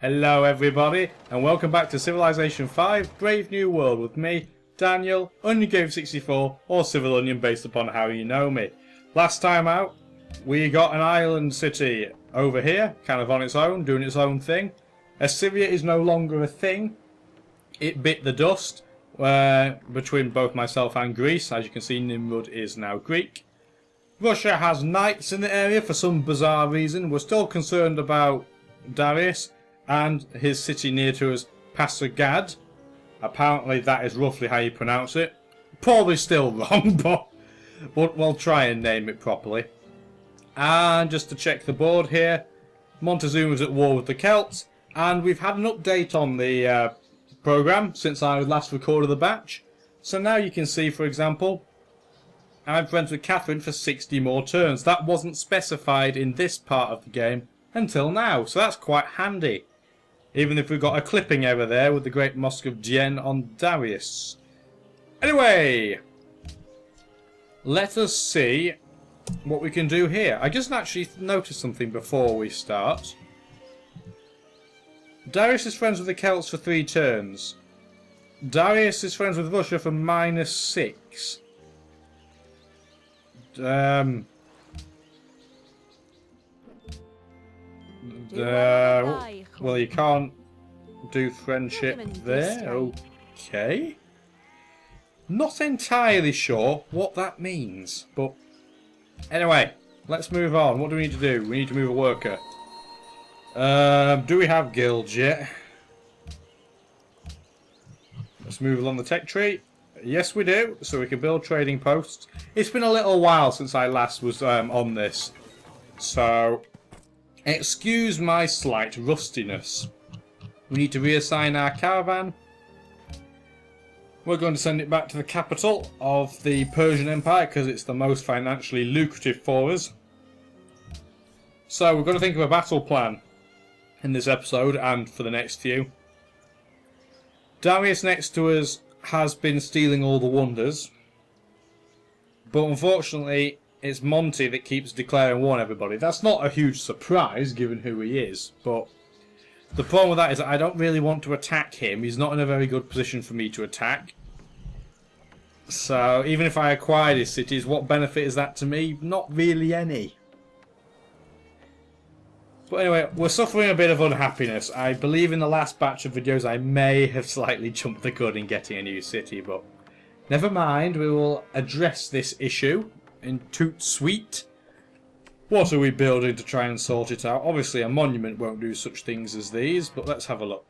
Hello everybody, and welcome back to Civilization 5 Brave New World with me, Daniel, OnionGame64, or CivilOnion based upon how you know me. Last time out, we got an island city over here, kind of on its own, doing its own thing. Assyria is no longer a thing. It bit the dust between both myself and Greece. As you can see, Nimrud is now Greek. Russia has knights in the area for some bizarre reason. We're still concerned about Darius and his city near to us, Pasargad. Apparently that is roughly how you pronounce it. Probably still wrong, but we'll try and name it properly. And just to check the board here, Montezuma's at war with the Celts, and we've had an update on the programme since I last recorded the batch. So now you can see, for example, I'm friends with Catherine for 60 more turns. That wasn't specified in this part of the game until now, so that's quite handy. Even if we've got a clipping error there with the Great Mosque of Dien on Darius. Anyway, let us see what we can do here. I just actually noticed something before we start. Darius is friends with the Celts for 3 turns. Darius is friends with Russia for -6. Well, you can't do friendship there. Okay. Not entirely sure what that means, but anyway, let's move on. What do we need to do? We need to move a worker. Do we have guilds yet? Let's move along the tech tree. Yes, we do. So we can build trading posts. It's been a little while since I last was on this, so excuse my slight rustiness. We need to reassign our caravan. We're going to send it back to the capital of the Persian Empire because it's the most financially lucrative for us. So we're going to think of a battle plan in this episode and for the next few. Darius next to us has been stealing all the wonders, but unfortunately it's Monty that keeps declaring war on everybody. That's not a huge surprise given who he is, but the problem with that is that I don't really want to attack him. He's not in a very good position for me to attack. So even if I acquired his cities, what benefit is that to me? Not really any. But anyway, we're suffering a bit of unhappiness. I believe in the last batch of videos I may have slightly jumped the gun in getting a new city, but never mind, we will address this issue in toot sweet. What are we building to try and sort it out? Obviously a monument won't do such things as these, but let's have a look.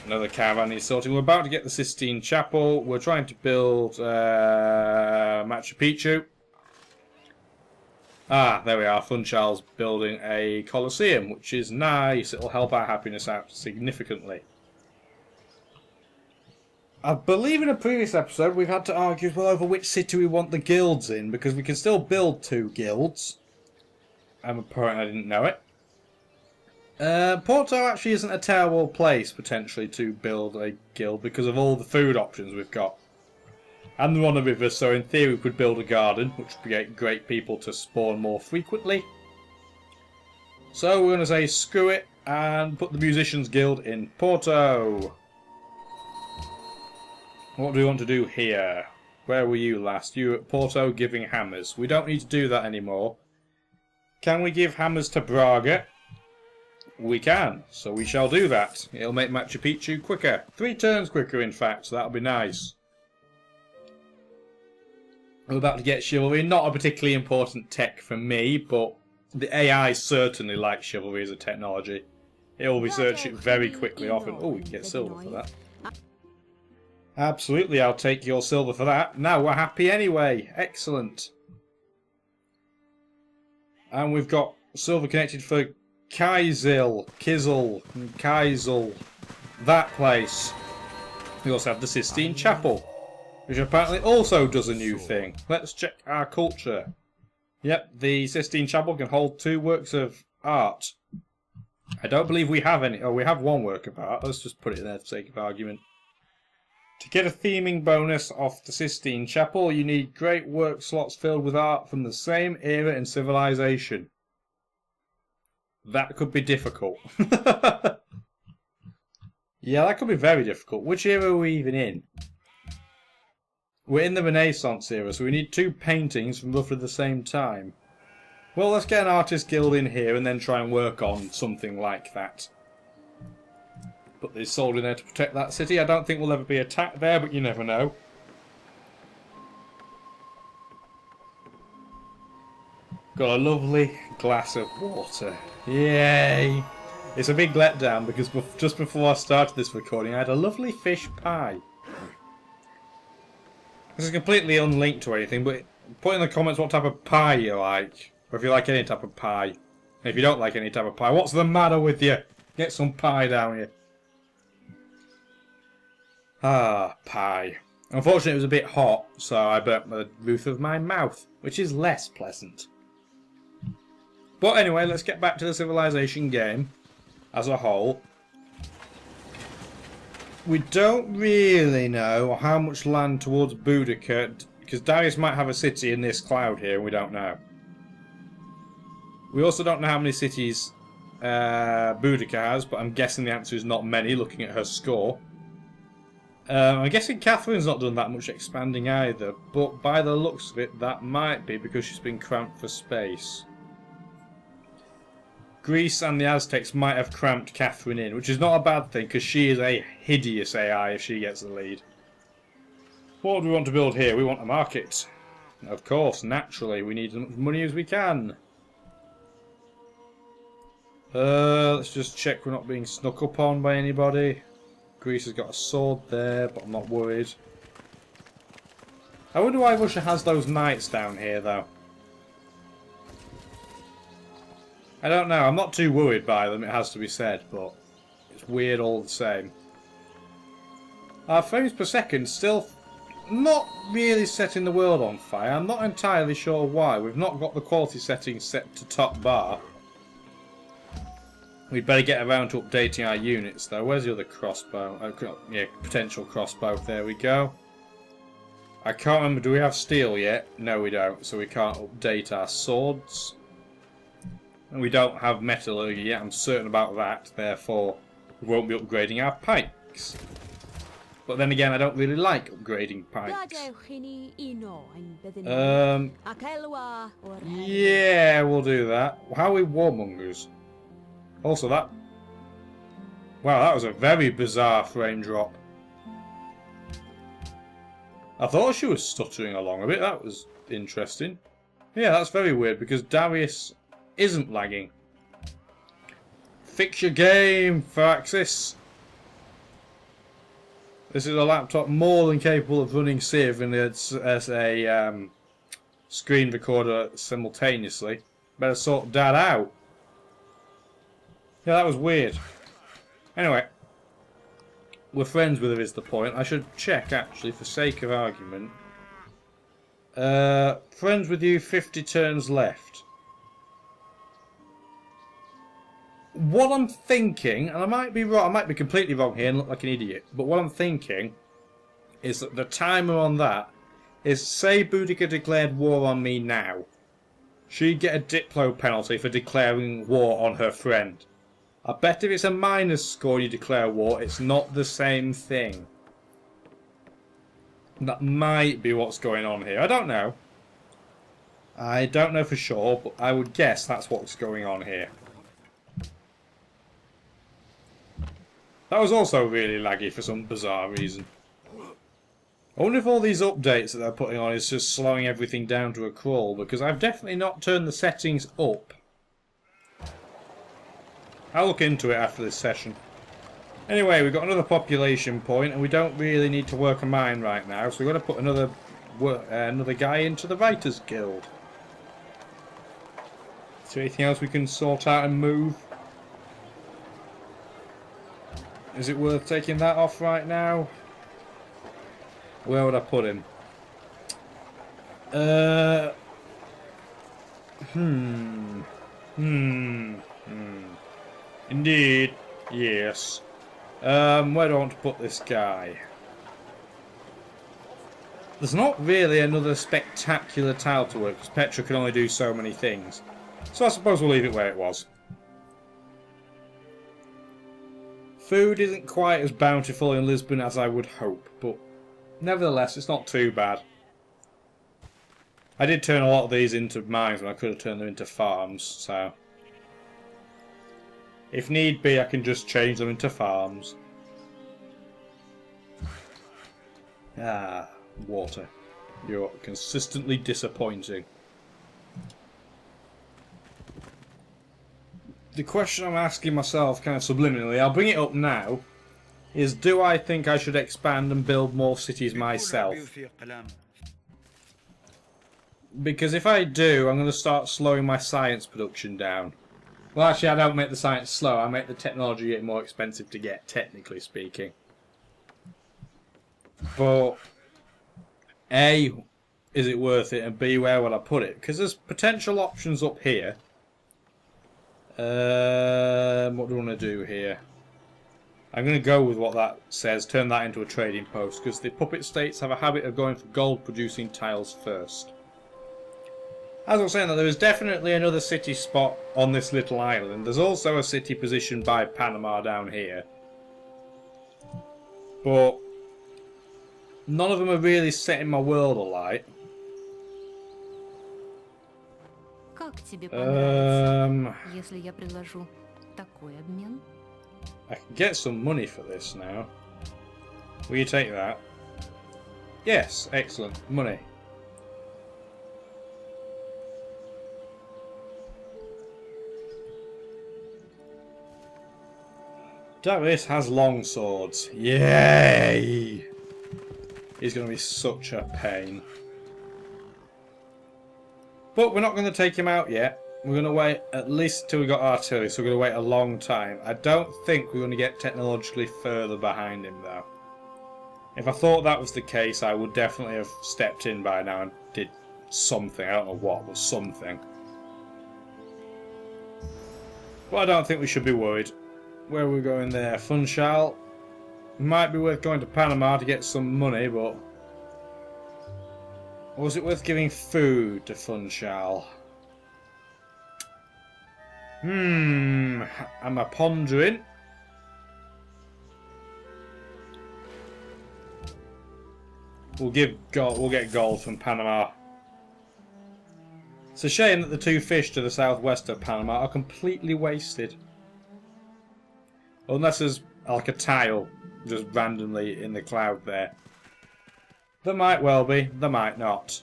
Another caravan is sorting. We're about to get the Sistine Chapel. We're trying to build Machu Picchu. Ah, there we are. Funchal's building a Colosseum, which is nice. It'll help our happiness out significantly. I believe in a previous episode we've had to argue over which city we want the guilds in, because we can still build 2 guilds. Apparently I didn't know it. Porto actually isn't a terrible place, potentially, to build a guild because of all the food options we've got. And they're on the river, so in theory we could build a garden, which would create great people to spawn more frequently. So we're going to say screw it and put the Musicians Guild in Porto. What do we want to do here? Where were you last? You were at Porto giving hammers. We don't need to do that anymore. Can we give hammers to Braga? We can, so we shall do that. It'll make Machu Picchu quicker. 3 turns quicker, in fact, so that'll be nice. We're about to get chivalry. Not a particularly important tech for me, but the AI certainly likes chivalry as a technology. It will research it very quickly often. Oh, we can get silver for that. Absolutely, I'll take your silver for that. Now we're happy anyway. Excellent. And we've got silver connected for Kizil, and Kizil. That place. We also have the Sistine Chapel, which apparently also does a new thing. Let's check our culture. Yep, the Sistine Chapel can hold 2 works of art. I don't believe we have any. Oh, we have 1 work of art. Let's just put it there for sake of argument. To get a theming bonus off the Sistine Chapel, you need great work slots filled with art from the same era in civilization. That could be difficult. Yeah, that could be very difficult. Which era are we even in? We're in the Renaissance era, so we need 2 paintings from roughly the same time. Well, let's get an artist guild in here and then try and work on something like that. Put this soldier in there to protect that city. I don't think we'll ever be attacked there, but you never know. Got a lovely glass of water. Yay! It's a big letdown because just before I started this recording I had a lovely fish pie. This is completely unlinked to anything, but put in the comments what type of pie you like. Or if you like any type of pie. And if you don't like any type of pie, what's the matter with you? Get some pie down here. Ah, pie. Unfortunately it was a bit hot, so I burnt the roof of my mouth, which is less pleasant. But anyway, let's get back to the Civilization game as a whole. We don't really know how much land towards Boudica, because Darius might have a city in this cloud here, and we don't know. We also don't know how many cities Boudica has, but I'm guessing the answer is not many, looking at her score. I'm guessing Catherine's not done that much expanding either, but by the looks of it, that might be because she's been cramped for space. Greece and the Aztecs might have cramped Catherine in, which is not a bad thing because she is a hideous AI if she gets the lead. What do we want to build here? We want a market. Of course, naturally, we need as much money as we can. Let's just check we're not being snuck up on by anybody. Greece has got a sword there, but I'm not worried. I wonder why Russia has those knights down here, though. I don't know, I'm not too worried by them, it has to be said, but it's weird all the same. Our frames per second still not really setting the world on fire. I'm not entirely sure why. We've not got the quality settings set to top bar. We'd better get around to updating our units though. Where's the other crossbow? Yeah, potential crossbow, there we go. I can't remember, do we have steel yet? No we don't, so we can't update our swords. And we don't have metallurgy yet, I'm certain about that, therefore we won't be upgrading our pikes. But then again, I don't really like upgrading pikes. Yeah, we'll do that. How are we warmongers? Also that... Wow, that was a very bizarre frame drop. I thought she was stuttering along a bit, that was interesting. Yeah, that's very weird because Darius isn't lagging. Fix your game, Firaxis. This is a laptop more than capable of running Civ and it's as a screen recorder simultaneously. Better sort that out. Yeah, that was weird. Anyway, we're friends with her is the point. I should check actually for sake of argument. Friends with you, 50 turns left. What I'm thinking, and I might be wrong, I might be completely wrong here and look like an idiot, but what I'm thinking is that the timer on that is, say Boudica declared war on me now. She'd get a Diplo penalty for declaring war on her friend. I bet if it's a minus score and you declare war, it's not the same thing. That might be what's going on here. I don't know. I don't know for sure, but I would guess that's what's going on here. That was also really laggy for some bizarre reason. I wonder if all these updates that they're putting on is just slowing everything down to a crawl, because I've definitely not turned the settings up. I'll look into it after this session. Anyway, we've got another population point, and we don't really need to work a mine right now, so we've got to put another guy into the Writers Guild. Is there anything else we can sort out and move? Is it worth taking that off right now? Where would I put him? Indeed. Yes. Where do I want to put this guy? There's not really another spectacular tile to work, because Petra can only do so many things. So I suppose we'll leave it where it was. Food isn't quite as bountiful in Lisbon as I would hope, but nevertheless, it's not too bad. I did turn a lot of these into mines when I could have turned them into farms, so... if need be, I can just change them into farms. Ah, water. You're consistently disappointing. The question I'm asking myself, kind of subliminally, I'll bring it up now, is do I think I should expand and build more cities myself? Because if I do, I'm going to start slowing my science production down. Well, actually, I don't make the science slow, I make the technology more expensive to get, technically speaking. But, A, is it worth it, and B, where would I put it? Because there's potential options up here. What do I want to do here? I'm going to go with what that says, turn that into a trading post, because the puppet states have a habit of going for gold producing tiles first. As I was saying, there is definitely another city spot on this little island. There's also a city positioned by Panama down here. But none of them are really setting my world alight. I can get some money for this now. Will you take that? Yes, excellent. Money. Darius has long swords. Yay! He's going to be such a pain. But we're not going to take him out yet. We're going to wait at least until we got artillery, so we're going to wait a long time. I don't think we're going to get technologically further behind him, though. If I thought that was the case, I would definitely have stepped in by now and did something. I don't know what, but something. But I don't think we should be worried. Where are we going there? Funchal. Might be worth going to Panama to get some money, but... was it worth giving food to Funchal? Am I pondering? We'll get gold from Panama. It's a shame that the two fish to the southwest of Panama are completely wasted. Unless there's like a tile just randomly in the cloud there. There might well be, there might not.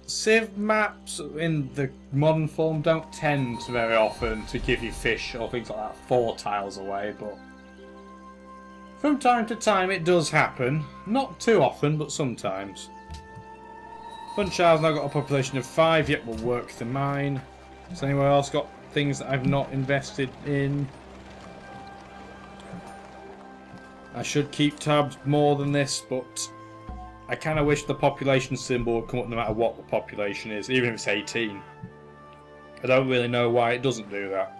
Civ maps in the modern form don't tend to very often to give you fish or things like that 4 tiles away, but from time to time it does happen. Not too often, but sometimes. Funchal's now got a population of 5, yet we'll work the mine. Has anyone else got things that I've not invested in? I should keep tabs more than this, but I kind of wish the population symbol would come up no matter what the population is, even if it's 18. I don't really know why it doesn't do that.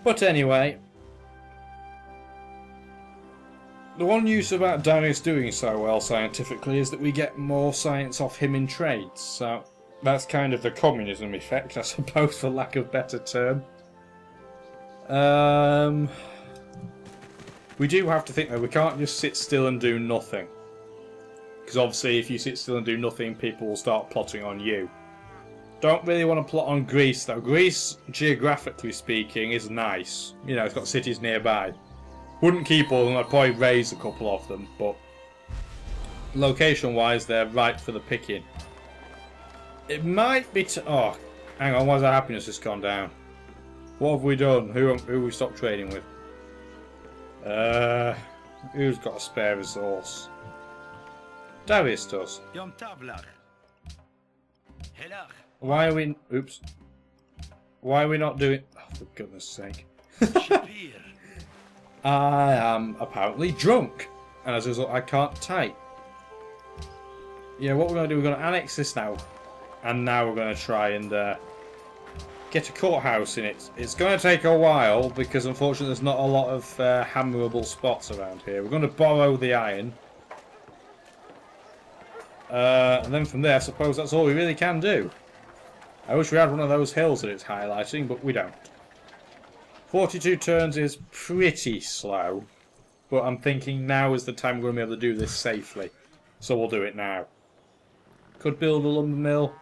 But anyway, the one use about Darius doing so well scientifically is that we get more science off him in trades, so that's kind of the communism effect, I suppose, for lack of a better term. We do have to think, though, we can't just sit still and do nothing. Because obviously if you sit still and do nothing, people will start plotting on you. Don't really want to plot on Greece, though. Greece, geographically speaking, is nice. You know, it's got cities nearby. Wouldn't keep all of them, I'd probably raise a couple of them, but location-wise, they're right for the picking. It might be oh, hang on, why's our happiness just gone down? What have we done? Who have we stopped trading with? Who's got a spare resource? Darius does. Why are we... oops. Why are we not doing... oh, for goodness sake. I am apparently drunk. And as a result, I can't type. Yeah, what we're going to do, we're going to annex this now. And now we're going to try and get a courthouse in it. It's going to take a while because unfortunately there's not a lot of hammerable spots around here. We're going to borrow the iron. And then from there, I suppose that's all we really can do. I wish we had one of those hills that it's highlighting, but we don't. 42 turns is pretty slow, but I'm thinking now is the time we're going to be able to do this safely. So we'll do it now. Could build a lumber mill.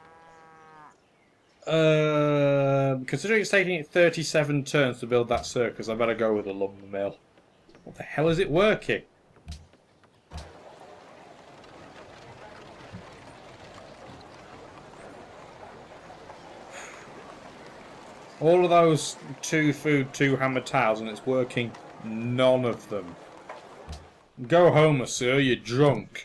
Considering it's taking it 37 turns to build that circus, I better go with a lumber mill. What the hell is it working? All of those 2 food, 2 hammer tiles, and it's working none of them. Go home, ASSUR, you're drunk.